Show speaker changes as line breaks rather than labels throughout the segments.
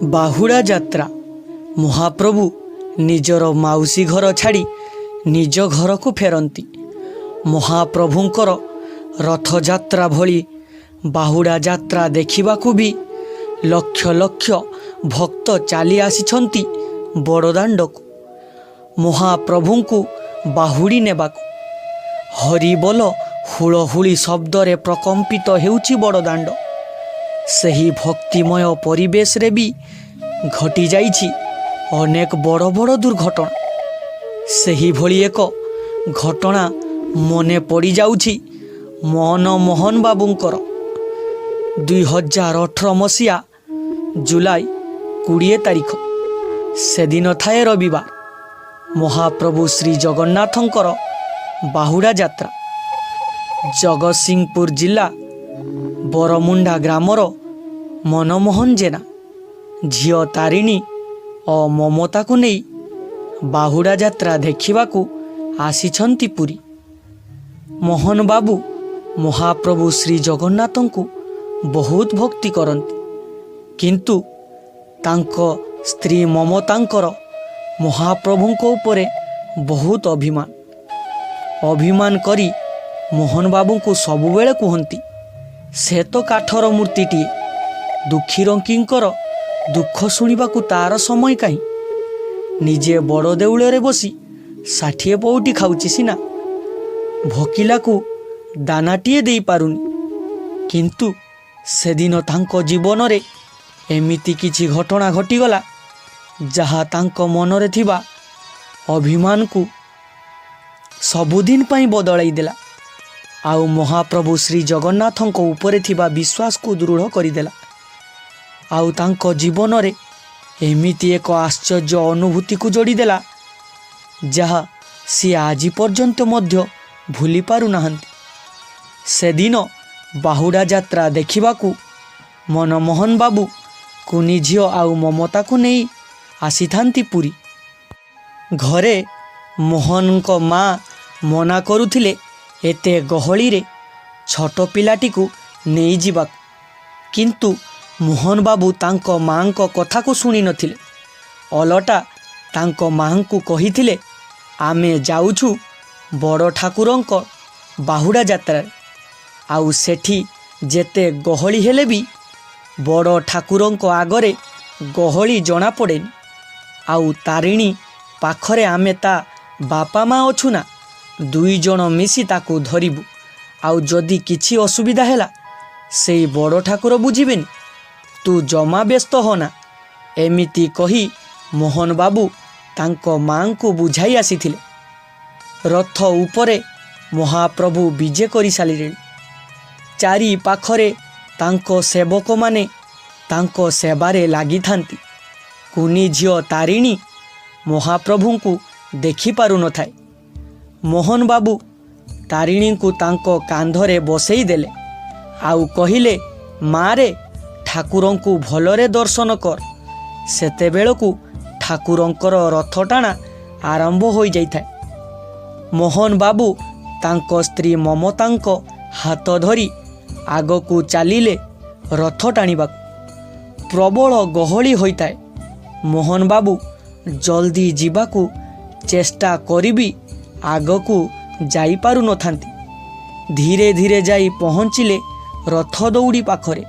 ବାହୁଡ଼ା ଯାତ୍ରା। ମହାପ୍ରଭୁ ନିଜର ମାଉସୀ ଘର ଛାଡ଼ି ନିଜ ଘରକୁ ଫେରନ୍ତି। ମହାପ୍ରଭୁଙ୍କର ରଥଯାତ୍ରା ଭଳି ବାହୁଡ଼ା ଯାତ୍ରା ଦେଖିବାକୁ ବି ଲକ୍ଷ ଲକ୍ଷ ଭକ୍ତ ଚାଲି ଆସିଛନ୍ତି ବଡ଼ଦାଣ୍ଡକୁ ମହାପ୍ରଭୁଙ୍କୁ ବାହୁଡ଼ି ନେବାକୁ। ହରିବୋଲ ହୁଳହୁଳି ଶବ୍ଦରେ ପ୍ରକମ୍ପିତ ହେଉଛି ବଡ଼ଦାଣ୍ଡ। ସେହି ଭକ୍ତିମୟ ପରିବେଶରେ ବି ଘଟିଯାଇଛି ଅନେକ ବଡ଼ ବଡ଼ ଦୁର୍ଘଟଣା। ସେହିଭଳି ଏକ ଘଟଣା ମନେ ପଡ଼ିଯାଉଛି ମନମୋହନ ବାବୁଙ୍କର। 2018 ମସିହା ଜୁଲାଇ 20 ତାରିଖ। ସେଦିନ ଥାଏ ରବିବାର। ମହାପ୍ରଭୁ ଶ୍ରୀ ଜଗନ୍ନାଥଙ୍କର ବାହୁଡ଼ା ଯାତ୍ରା। ଜଗତସିଂହପୁର ଜିଲ୍ଲା ବରମୁଣ୍ଡା ଗ୍ରାମର ମନମୋହନ ଜେନା ଝିଅ ତାରିଣୀ ଓ ମମତାକୁ ନେଇ ବାହୁଡ଼ା ଯାତ୍ରା ଦେଖିବାକୁ ଆସିଛନ୍ତି ପୁରୀ। ମୋହନ ବାବୁ ମହାପ୍ରଭୁ ଶ୍ରୀ ଜଗନ୍ନାଥଙ୍କୁ ବହୁତ ଭକ୍ତି କରନ୍ତି, କିନ୍ତୁ ତାଙ୍କ ସ୍ତ୍ରୀ ମମତାଙ୍କର ମହାପ୍ରଭୁଙ୍କ ଉପରେ ବହୁତ ଅଭିମାନ କରି ମୋହନ ବାବୁଙ୍କୁ ସବୁବେଳେ କୁହନ୍ତି, ସେ ତ କାଠର ମୂର୍ତ୍ତିଟିଏ, ଦୁଃଖୀ ରଙ୍କିଙ୍କର ଦୁଃଖ ଶୁଣିବାକୁ ତାର ସମୟ କାହିଁ? ନିଜେ ବଡ଼ ଦେଉଳରେ ବସି 60 ପଉଟି ଖାଉଛି ସିନା, ଭୋକିଲାକୁ ଦାନାଟିଏ ଦେଇପାରୁନି। କିନ୍ତୁ ସେଦିନ ତାଙ୍କ ଜୀବନରେ ଏମିତି କିଛି ଘଟଣା ଘଟିଗଲା ଯାହା ତାଙ୍କ ମନରେ ଥିବା ଅଭିମାନକୁ ସବୁଦିନ ପାଇଁ ବଦଳାଇ ଦେଲା, ଆଉ ମହାପ୍ରଭୁ ଶ୍ରୀ ଜଗନ୍ନାଥଙ୍କ ଉପରେ ଥିବା ବିଶ୍ୱାସକୁ ଦୃଢ଼ କରିଦେଲା। ଆଉ ତାଙ୍କ ଜୀବନରେ ଏମିତି ଏକ ଆଶ୍ଚର୍ଯ୍ୟ ଅନୁଭୂତିକୁ ଯୋଡ଼ିଦେଲା ଯାହା ସିଏ ଆଜି ପର୍ଯ୍ୟନ୍ତ ମଧ୍ୟ ଭୁଲି ପାରୁନାହାନ୍ତି। ସେଦିନ ବାହୁଡ଼ା ଯାତ୍ରା ଦେଖିବାକୁ ମନମୋହନ ବାବୁ କୁନି ଝିଅ ଆଉ ମମତାକୁ ନେଇ ଆସିଥାନ୍ତି ପୁରୀ। ଘରେ ମୋହନଙ୍କ ମା ମନା କରୁଥିଲେ ଏତେ ଗହଳିରେ ଛୋଟ ପିଲାଟିକୁ ନେଇଯିବାକୁ, କିନ୍ତୁ ମୋହନ ବାବୁ ତାଙ୍କ ମାଙ୍କ କଥାକୁ ଶୁଣିନଥିଲେ। ଓଲଟା ତାଙ୍କ ମାଙ୍କୁ କହିଥିଲେ, ଆମେ ଯାଉଛୁ ବଡ଼ ଠାକୁରଙ୍କ ବାହୁଡ଼ା ଯାତ୍ରାରେ, ଆଉ ସେଠି ଯେତେ ଗହଳି ହେଲେ ବି ବଡ଼ ଠାକୁରଙ୍କ ଆଗରେ ଗହଳି ଜଣାପଡ଼େନି। ଆଉ ତାରିଣୀ ପାଖରେ ଆମେ ତା ବାପା ମା ଅଛୁ ନା, 2 ଜଣ ମିଶି ତାକୁ ଧରିବୁ, ଆଉ ଯଦି କିଛି ଅସୁବିଧା ହେଲା ସେଇ ବଡ଼ ଠାକୁର ବୁଝିବେନି, ତୁ ଜମା ବ୍ୟସ୍ତ ହୋନା। ଏମିତି କହି ମୋହନ ବାବୁ ତାଙ୍କ ମାଙ୍କୁ ବୁଝାଇ ଆସିଥିଲେ। ରଥ ଉପରେ ମହାପ୍ରଭୁ ବିଜେ କରିସାରିଲେଣି। ଚାରି ପାଖରେ ତାଙ୍କ ସେବକମାନେ ତାଙ୍କ ସେବାରେ ଲାଗିଥାନ୍ତି। କୁନି ଝିଅ ତାରିଣୀ ମହାପ୍ରଭୁଙ୍କୁ ଦେଖିପାରୁନଥାଏ। ମୋହନ ବାବୁ ତାରିଣୀଙ୍କୁ ତାଙ୍କ କାନ୍ଧରେ ବସେଇ ଦେଲେ, ଆଉ କହିଲେ, ମାରେ, ଠାକୁରଙ୍କୁ ଭଲରେ ଦର୍ଶନ କର। ସେତେବେଳକୁ ଠାକୁରଙ୍କର ରଥଟାଣା ଆରମ୍ଭ ହୋଇଯାଇଥାଏ। ମୋହନ ବାବୁ ତାଙ୍କ ସ୍ତ୍ରୀ ମମତାଙ୍କ ହାତ ଧରି ଆଗକୁ ଚାଲିଲେ ରଥ ଟାଣିବାକୁ। ପ୍ରବଳ ଗହଳି ହୋଇଥାଏ। ମୋହନ ବାବୁ ଜଲ୍ଦି ଯିବାକୁ ଚେଷ୍ଟା କରିବି ଆଗକୁ ଯାଇପାରୁନଥାନ୍ତି। ଧୀରେ ଧୀରେ ଯାଇ ପହଞ୍ଚିଲେ ରଥ ଦଉଡ଼ି ପାଖରେ।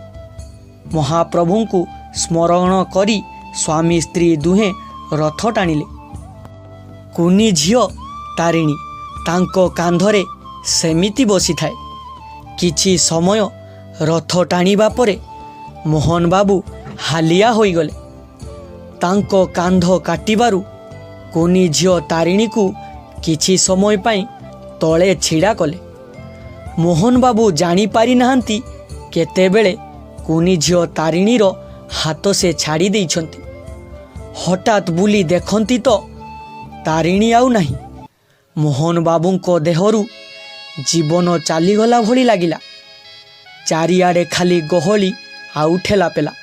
ମହାପ୍ରଭୁଙ୍କୁ ସ୍ମରଣ କରି ସ୍ୱାମୀ ସ୍ତ୍ରୀ ଦୁହେଁ ରଥ ଟାଣିଲେ। କୁନି ଝିଅ ତାରିଣୀ ତାଙ୍କ କାନ୍ଧରେ ସେମିତି ବସିଥାଏ। କିଛି ସମୟ ରଥ ଟାଣିବା ପରେ ମୋହନ ବାବୁ ହାଲିଆ ହୋଇଗଲେ। ତାଙ୍କ କାନ୍ଧ କାଟିବାରୁ କୁନି ଝିଅ ତାରିଣୀକୁ କିଛି ସମୟ ପାଇଁ ତଳେ ଛିଡ଼ା କଲେ। ମୋହନ ବାବୁ ଜାଣିପାରିନାହାନ୍ତି କେତେବେଳେ କୁନି ଝିଅ ତାରିଣୀର ହାତ ସେ ଛାଡ଼ି ଦେଇଛନ୍ତି। ହଠାତ୍ ବୁଲି ଦେଖନ୍ତି ତ ତାରିଣୀ ଆଉ ନାହିଁ। ମୋହନ ବାବୁଙ୍କ ଦେହରୁ ଜୀବନ ଚାଲିଗଲା ଭଳି ଲାଗିଲା। ଚାରିଆଡ଼େ ଖାଲି ଗହଳି ଆଉ ଠେଲାପେଲା।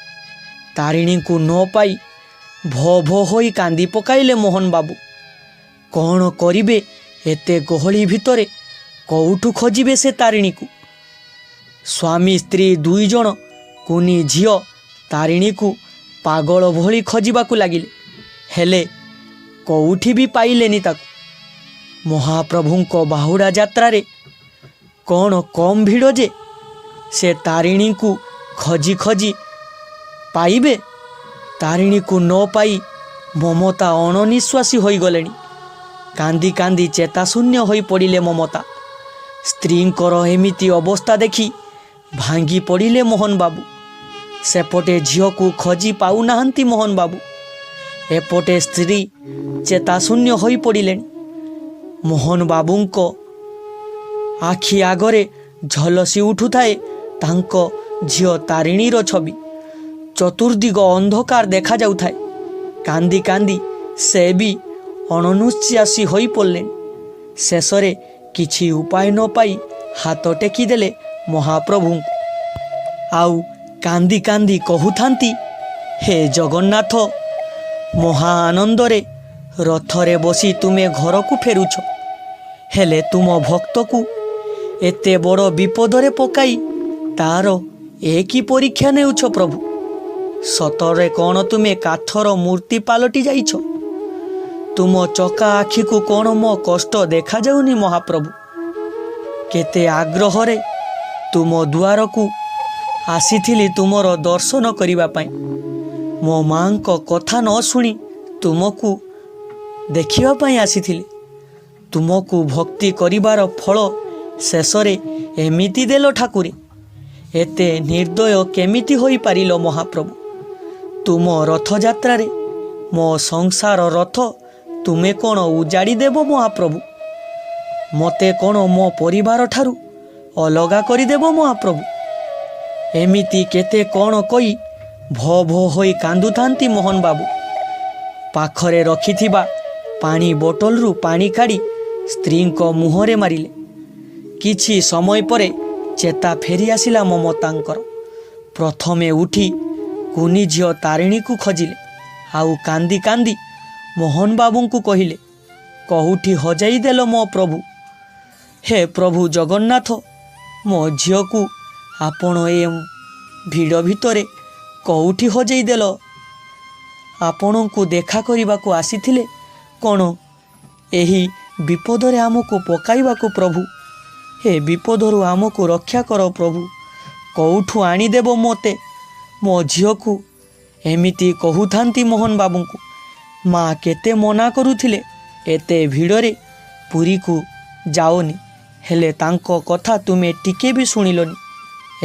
ତାରିଣୀଙ୍କୁ ନ ପାଇ ଭୋ ଭୋ ହୋଇ କାନ୍ଦି ପକାଇଲେ ମୋହନ ବାବୁ। କ'ଣ କରିବେ ଏତେ ଗହଳି ଭିତରେ? କେଉଁଠୁ ଖୋଜିବେ ସେ ତାରିଣୀକୁ? ସ୍ୱାମୀ ସ୍ତ୍ରୀ 2 ଜଣ କୁନି ଝିଅ ତାରିଣୀକୁ ପାଗଳ ଭଳି ଖୋଜିବାକୁ ଲାଗିଲେ, ହେଲେ କେଉଁଠି ବି ପାଇଲେନି ତାକୁ। ମହାପ୍ରଭୁଙ୍କ ବାହୁଡ଼ା ଯାତ୍ରାରେ କ'ଣ କମ୍ ଭିଡ଼ ଯେ ସେ ତାରିଣୀଙ୍କୁ ଖୋଜି ଖୋଜି ପାଇବେ? ତାରିଣୀକୁ ନ ପାଇ ମମତା ଅଣନିଶ୍ୱାସୀ ହୋଇଗଲେଣି। କାନ୍ଦି କାନ୍ଦି ଚେତାଶୂନ୍ୟ ହୋଇପଡ଼ିଲେ ମମତା। ସ୍ତ୍ରୀଙ୍କର ଏମିତି ଅବସ୍ଥା ଦେଖି ଭାଙ୍ଗି ପଡ଼ିଲେ ମୋହନ ବାବୁ। ସେପଟେ ଝିଅକୁ ଖୋଜି ପାଉନାହାନ୍ତି ମୋହନ ବାବୁ, ଏପଟେ ସ୍ତ୍ରୀ ଚେତାଶୂନ୍ୟ ହୋଇପଡ଼ିଲେଣି। ମୋହନ ବାବୁଙ୍କ ଆଖି ଆଗରେ ଝଲସି ଉଠୁଥାଏ ତାଙ୍କ ଝିଅ ତାରିଣୀର ଛବି। ଚତୁର୍ଦିଗ ଅନ୍ଧକାର ଦେଖାଯାଉଥାଏ। କାନ୍ଦି କାନ୍ଦି ସେ ବି ଅଣନିଶ୍ୱାସୀ ହୋଇପଡ଼ିଲେଣି। ଶେଷରେ କିଛି ଉପାୟ ନ ପାଇ ହାତ ଟେକିଦେଲେ ମହାପ୍ରଭୁଙ୍କୁ। ଆଉ କାନ୍ଦି କାନ୍ଦି କହୁଥାନ୍ତି, ହେ ଜଗନ୍ନାଥ, ମହା ଆନନ୍ଦରେ ରଥରେ ବସି ତୁମେ ଘରକୁ ଫେରୁଛ, ହେଲେ ତୁମ ଭକ୍ତକୁ ଏତେ ବଡ଼ ବିପଦରେ ପକାଇ ତାର ଏ କି ପରୀକ୍ଷା ନେଉଛ ପ୍ରଭୁ? ସତରେ କ'ଣ ତୁମେ କାଠର ମୂର୍ତ୍ତି ପାଲଟି ଯାଇଛ? ତୁମ ଚକା ଆଖିକୁ କ'ଣ ମୋ କଷ୍ଟ ଦେଖାଯାଉନି ମହାପ୍ରଭୁ? କେତେ ଆଗ୍ରହରେ ତୁମ ଦୁଆରକୁ ଆସିଥିଲି ତୁମର ଦର୍ଶନ କରିବା ପାଇଁ। ମୋ ମାଙ୍କ କଥା ନ ଶୁଣି ତୁମକୁ ଦେଖିବା ପାଇଁ ଆସିଥିଲି। ତୁମକୁ ଭକ୍ତି କରିବାର ଫଳ ଶେଷରେ ଏମିତି ଦେଲ ଠାକୁରେ। ଏତେ ନିର୍ଦ୍ଦୟ କେମିତି ହୋଇପାରିଲ ମହାପ୍ରଭୁ? ତୁମ ରଥଯାତ୍ରାରେ ମୋ ସଂସାର ରଥ ତୁମେ କ'ଣ ଉଜାଡ଼ି ଦେବ ମହାପ୍ରଭୁ? ମୋତେ କ'ଣ ମୋ ପରିବାର ଠାରୁ ଅଲଗା କରିଦେବ ମହାପ୍ରଭୁ? ଏମିତି କେତେ କ'ଣ କହି ଭୋ ଭୋ ହୋଇ କାନ୍ଦୁଥାନ୍ତି ମୋହନ ବାବୁ। ପାଖରେ ରଖିଥିବା ପାଣି ବୋଟଲରୁ ପାଣି କାଢ଼ି ସ୍ତ୍ରୀଙ୍କ ମୁହଁରେ ମାରିଲେ। କିଛି ସମୟ ପରେ ଚେତା ଫେରି ଆସିଲା ମମତାଙ୍କର। ପ୍ରଥମେ ଉଠି କୁନି ଝିଅ ତାରିଣୀକୁ ଖୋଜିଲେ, ଆଉ କାନ୍ଦି କାନ୍ଦି ମୋହନ ବାବୁଙ୍କୁ କହିଲେ, କେଉଁଠି ହଜାଇ ଦେଲ ମୋ ପ୍ରଭୁ? ହେ ପ୍ରଭୁ ଜଗନ୍ନାଥ, ମୋ ଝିଅକୁ ଆପଣ ଏ ଭିଡ଼ ଭିତରେ କେଉଁଠି ହଜାଇ ଦେଲ? ଆପଣଙ୍କୁ ଦେଖା କରିବାକୁ ଆସିଥିଲେ କ'ଣ ଏହି ବିପଦରେ ଆମକୁ ପକାଇବାକୁ ପ୍ରଭୁ? ହେ ବିପଦରୁ ଆମକୁ ରକ୍ଷା କର ପ୍ରଭୁ। କେଉଁଠୁ ଆଣିଦେବ ମୋତେ ମୋ ଝିଅକୁ? ଏମିତି କହୁଥାନ୍ତି ମୋହନ ବାବୁଙ୍କୁ। ମା କେତେ ମନା କରୁଥିଲେ ଏତେ ଭିଡ଼ରେ ପୁରୀକୁ ଯାଅନି, ହେଲେ ତାଙ୍କ କଥା ତୁମେ ଟିକେ ବି ଶୁଣିଲନି।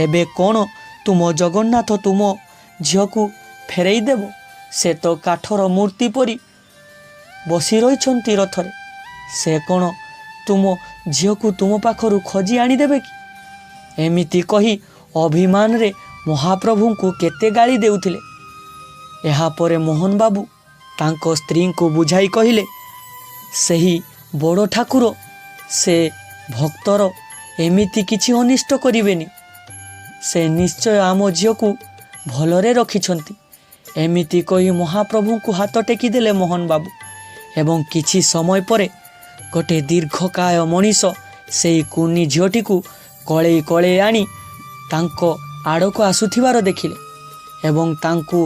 ଏବେ କ'ଣ ତୁମ ଜଗନ୍ନାଥ ତୁମ ଝିଅକୁ ଫେରାଇ ଦେବ? ସେ ତ କାଠର ମୂର୍ତ୍ତି ପରି ବସି ରହିଛନ୍ତି ରଥରେ। ସେ କ'ଣ ତୁମ ଝିଅକୁ ତୁମ ପାଖରୁ ଖୋଜି ଆଣିଦେବେ କି? ଏମିତି କହି ଅଭିମାନରେ ମହାପ୍ରଭୁଙ୍କୁ କେତେ ଗାଳି ଦେଉଥିଲେ। ଏହାପରେ ମୋହନ ବାବୁ ତାଙ୍କ ସ୍ତ୍ରୀଙ୍କୁ ବୁଝାଇ କହିଲେ, ସେହି ବଡ଼ ଠାକୁର ସେ ଭକ୍ତର ଏମିତି କିଛି ଅନିଷ୍ଟ କରିବେନି। ସେ ନିଶ୍ଚୟ ଆମ ଝିଅକୁ ଭଲରେ ରଖିଛନ୍ତି। ଏମିତି କହି ମହାପ୍ରଭୁଙ୍କୁ ହାତ ଟେକିଦେଲେ ମୋହନ ବାବୁ। ଏବଂ କିଛି ସମୟ ପରେ ଗୋଟିଏ ଦୀର୍ଘକାୟ ମଣିଷ ସେଇ କୁନି ଝିଅଟିକୁ କଳେଇ କଳେଇ ଆଣି ତାଙ୍କ ଆଡ଼କୁ ଆସୁଥିବାର ଦେଖିଲେ। ଏବଂ ତାଙ୍କୁ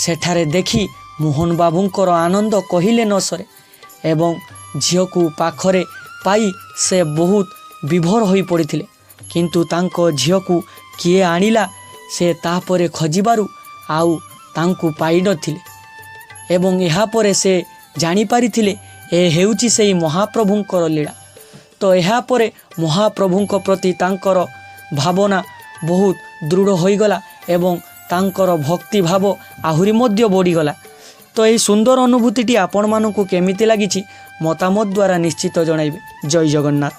ସେଠାରେ ଦେଖି ମୋହନ ବାବୁଙ୍କର ଆନନ୍ଦ କହିଲେ ନ ସରେ। ଏବଂ ଝିଅକୁ ପାଖରେ ପାଇ ସେ ବହୁତ ବିଭୋର ହୋଇପଡ଼ିଥିଲେ। କିନ୍ତୁ ତାଙ୍କ ଝିଅକୁ କିଏ ଆଣିଲା ସେ ତାପରେ ଖୋଜିବାରୁ ଆଉ ତାଙ୍କୁ ପାଇନଥିଲେ। ଏବଂ ଏହାପରେ ସେ ଜାଣିପାରିଥିଲେ ଏ ହେଉଛି ସେହି ମହାପ୍ରଭୁଙ୍କର ଲୀଳା। ତ ଏହାପରେ ମହାପ୍ରଭୁଙ୍କ ପ୍ରତି ତାଙ୍କର ଭାବନା ବହୁତ ଦୃଢ଼ ହୋଇଗଲା ଏବଂ ତାଙ୍କର ଭକ୍ତିଭାବ ଆହୁରି ମଧ୍ୟ ବଢ଼ିଗଲା। ତ ଏହି ସୁନ୍ଦର ଅନୁଭୂତିଟି ଆପଣମାନଙ୍କୁ କେମିତି ଲାଗିଛି ମତାମତ ଦ୍ୱାରା ନିଶ୍ଚିତ ଜଣାଇବେ। ଜୟ ଜଗନ୍ନାଥ।